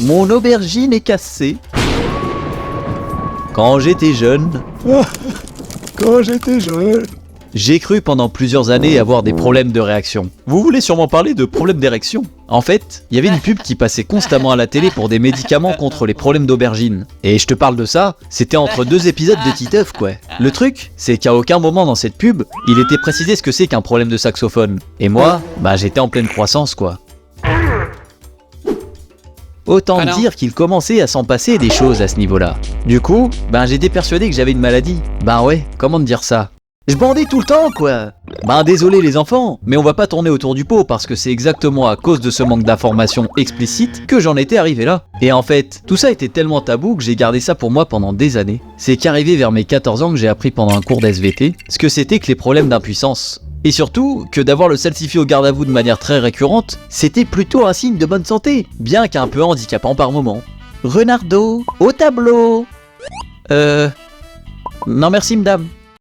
Mon aubergine est cassée. Quand j'étais jeune, Quand j'étais jeune. j'ai cru pendant plusieurs années avoir des problèmes de réaction. Vous voulez sûrement parler de problèmes d'érection? En fait, il y avait une pub qui passait constamment à la télé pour des médicaments contre les problèmes d'aubergine. Et je te parle de ça, c'était entre 2 épisodes de Titeuf quoi. Le truc, c'est qu'à aucun moment dans cette pub, il était précisé ce que c'est qu'un problème de saxophone. Et moi, j'étais en pleine croissance quoi. Autant dire qu'il commençait à s'en passer des choses à ce niveau-là. Du coup, j'étais persuadé que j'avais une maladie. Ouais, comment te dire ça? Je bandais tout le temps, quoi. Désolé les enfants, mais on va pas tourner autour du pot parce que c'est exactement à cause de ce manque d'informations explicites que j'en étais arrivé là. Et en fait, tout ça était tellement tabou que j'ai gardé ça pour moi pendant des années. C'est qu'arrivé vers mes 14 ans que j'ai appris pendant un cours d'SVT ce que c'était que les problèmes d'impuissance. Et surtout, que d'avoir le salsifis au garde à vous de manière très récurrente, c'était plutôt un signe de bonne santé, bien qu'un peu handicapant par moment. Renardo, au tableau. Non merci madame.